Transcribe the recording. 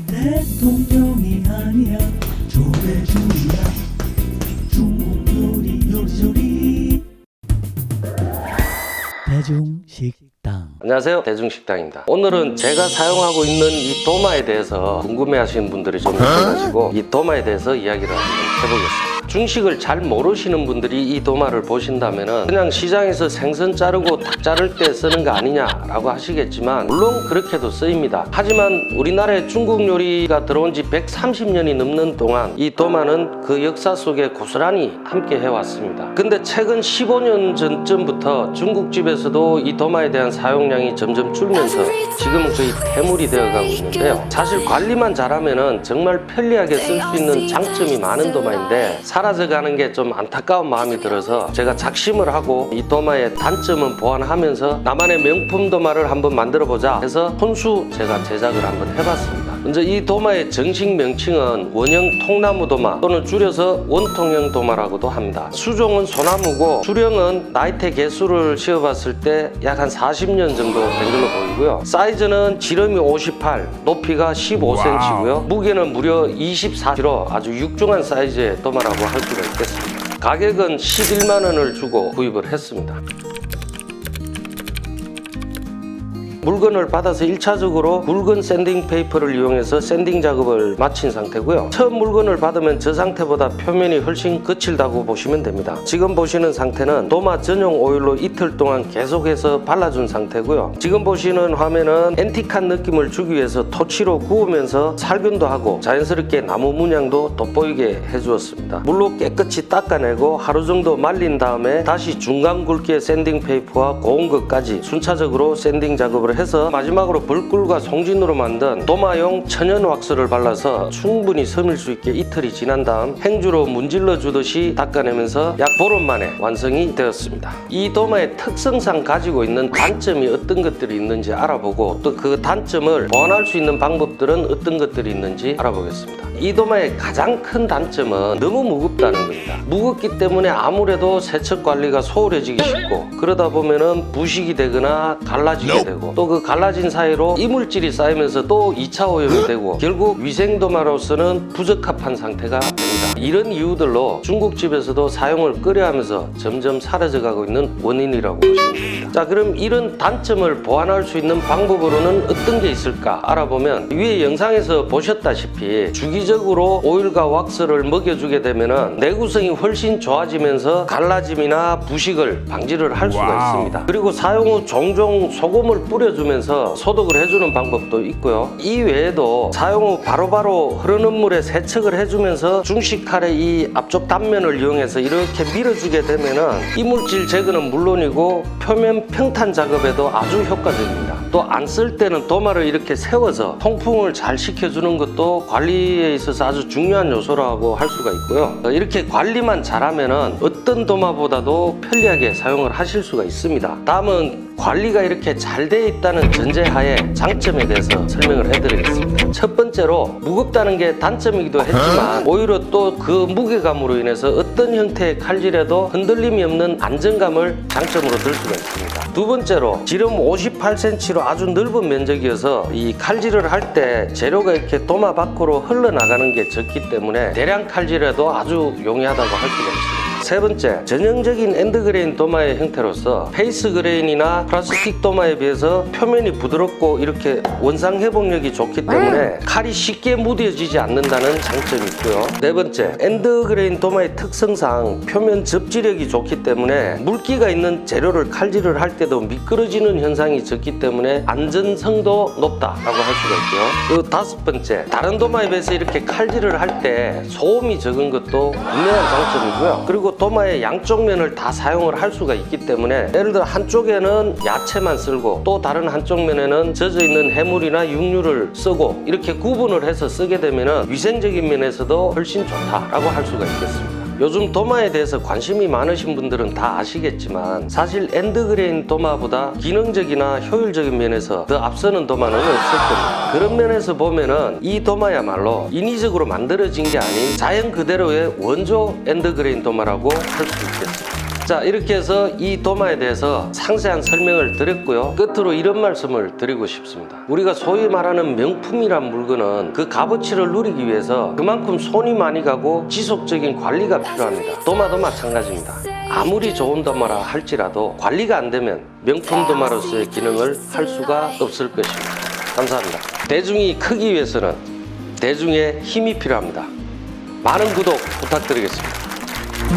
대통령이 아니야 조대중이야 중국 요리 요리조리 대중식당. 안녕하세요, 대중식당입니다. 오늘은 제가 사용하고 있는 이 도마에 대해서 궁금해하시는 분들이 좀 있어가지고 이 도마에 대해서 이야기를 한번 해보겠습니다. 중식을 잘 모르시는 분들이 이 도마를 보신다면 그냥 시장에서 생선 자르고 닭 자를 때 쓰는 거 아니냐라고 하시겠지만 물론 그렇게도 쓰입니다. 하지만 우리나라에 중국 요리가 들어온 지 130년이 넘는 동안 이 도마는 그 역사 속에 고스란히 함께 해왔습니다. 근데 최근 15년 전쯤부터 중국집에서도 이 도마에 대한 사용량이 점점 줄면서 지금은 거의 태물이 되어가고 있는데요. 사실 관리만 잘하면 정말 편리하게 쓸 수 있는 장점이 많은 도마인데 사라져가는 게 좀 안타까운 마음이 들어서 제가 작심을 하고 이 도마의 단점은 보완하면서 나만의 명품 도마를 한번 만들어보자 해서 손수 제가 제작을 한번 해봤습니다. 먼저 이 도마의 정식 명칭은 원형 통나무 도마 또는 줄여서 원통형 도마라고도 합니다. 수종은 소나무고 수령은 나이테 개수를 씌워봤을 때 약 한 40년 정도 된 걸로 보이고요. 사이즈는 지름이 58, 높이가 15cm고요. 무게는 무려 24kg, 아주 육중한 사이즈의 도마라고 할 수가 있겠습니다. 가격은 11만 원을 주고 구입을 했습니다. 물건을 받아서 1차적으로 굵은 샌딩 페이퍼를 이용해서 샌딩 작업을 마친 상태고요. 처음 물건을 받으면 저 상태보다 표면이 훨씬 거칠다고 보시면 됩니다. 지금 보시는 상태는 도마 전용 오일로 이틀 동안 계속해서 발라준 상태고요. 지금 보시는 화면은 앤틱한 느낌을 주기 위해서 토치로 구우면서 살균도 하고 자연스럽게 나무 문양도 돋보이게 해주었습니다. 물로 깨끗이 닦아내고 하루 정도 말린 다음에 다시 중간 굵기의 샌딩 페이퍼와 고운 것까지 순차적으로 샌딩 작업을 해서 마지막으로 벌꿀과 송진으로 만든 도마용 천연 왁스를 발라서 충분히 스밀 수 있게 이틀이 지난 다음 행주로 문질러 주듯이 닦아내면서 약 보름 만에 완성이 되었습니다. 이 도마의 특성상 가지고 있는 단점이 어떤 것들이 있는지 알아보고 또 그 단점을 보완할 수 있는 방법들은 어떤 것들이 있는지 알아보겠습니다. 이 도마의 가장 큰 단점은 너무 무겁다는 겁니다. 무겁기 때문에 아무래도 세척 관리가 소홀해지기 쉽고 그러다 보면은 부식이 되거나 갈라지게 되고 또 그 갈라진 사이로 이물질이 쌓이면서 또 2차 오염이 되고 결국 위생도마로서는 부적합한 상태가 됩니다. 이런 이유들로 중국집에서도 사용을 꺼려하면서 점점 사라져가고 있는 원인이라고 보시면 됩니다. 자, 그럼 이런 단점을 보완할 수 있는 방법으로는 어떤 게 있을까 알아보면 위에 영상에서 보셨다시피 주기적으로 오일과 왁스를 먹여주게 되면은 내구성이 훨씬 좋아지면서 갈라짐이나 부식을 방지를 할 수가 있습니다. 그리고 사용 후 종종 소금을 뿌려주면서 소독을 해주는 방법도 있고요. 이 외에도 사용 후 바로바로 흐르는 물에 세척을 해주면서 중식 칼의 이 앞쪽 단면을 이용해서 이렇게 밀어주게 되면은 이물질 제거는 물론이고 표면 평탄 작업에도 아주 효과적입니다. 또 안 쓸 때는 도마를 이렇게 세워서 통풍을 잘 시켜주는 것도 관리에 있어서 아주 중요한 요소라고 할 수가 있고요. 이렇게 관리만 잘하면은 어떤 도마보다도 편리하게 사용을 하실 수가 있습니다. 다음은 관리가 이렇게 잘 되어 있다는 전제하에 장점에 대해서 설명을 해드리겠습니다. 첫 번째로 무겁다는 게 단점이기도 했지만 오히려 또 그 무게감으로 인해서 어떤 형태의 칼질에도 흔들림이 없는 안정감을 장점으로 들 수가 있습니다. 두 번째로 지름 58cm로 아주 넓은 면적이어서 이 칼질을 할 때 재료가 이렇게 도마 밖으로 흘러나가는 게 적기 때문에 대량 칼질에도 아주 용이하다고 할 수가 있습니다. 세 번째, 전형적인 엔드그레인 도마의 형태로서 페이스 그레인이나 플라스틱 도마에 비해서 표면이 부드럽고 이렇게 원상 회복력이 좋기 때문에 칼이 쉽게 무뎌지지 않는다는 장점이 있고요. 네 번째, 엔드그레인 도마의 특성상 표면 접지력이 좋기 때문에 물기가 있는 재료를 칼질을 할 때도 미끄러지는 현상이 적기 때문에 안전성도 높다라고 할 수가 있고요. 그 다섯 번째, 다른 도마에 비해서 이렇게 칼질을 할 때 소음이 적은 것도 분명한 장점이고요. 그리고 도마의 양쪽 면을 다 사용을 할 수가 있기 때문에 예를 들어 한쪽에는 야채만 쓸고 또 다른 한쪽 면에는 젖어있는 해물이나 육류를 쓰고 이렇게 구분을 해서 쓰게 되면 위생적인 면에서도 훨씬 좋다라고 할 수가 있겠습니다. 요즘 도마에 대해서 관심이 많으신 분들은 다 아시겠지만 사실 엔드그레인 도마보다 기능적이나 효율적인 면에서 더 앞서는 도마는 없을 겁니다. 그런 면에서 보면은 이 도마야말로 인위적으로 만들어진 게 아닌 자연 그대로의 원조 엔드그레인 도마라고 할 수 있겠습니다. 자, 이렇게 해서 이 도마에 대해서 상세한 설명을 드렸고요. 끝으로 이런 말씀을 드리고 싶습니다. 우리가 소위 말하는 명품이란 물건은 그 값어치를 누리기 위해서 그만큼 손이 많이 가고 지속적인 관리가 필요합니다. 도마도 마찬가지입니다. 아무리 좋은 도마라 할지라도 관리가 안 되면 명품 도마로서의 기능을 할 수가 없을 것입니다. 감사합니다. 대중이 크기 위해서는 대중의 힘이 필요합니다. 많은 구독 부탁드리겠습니다.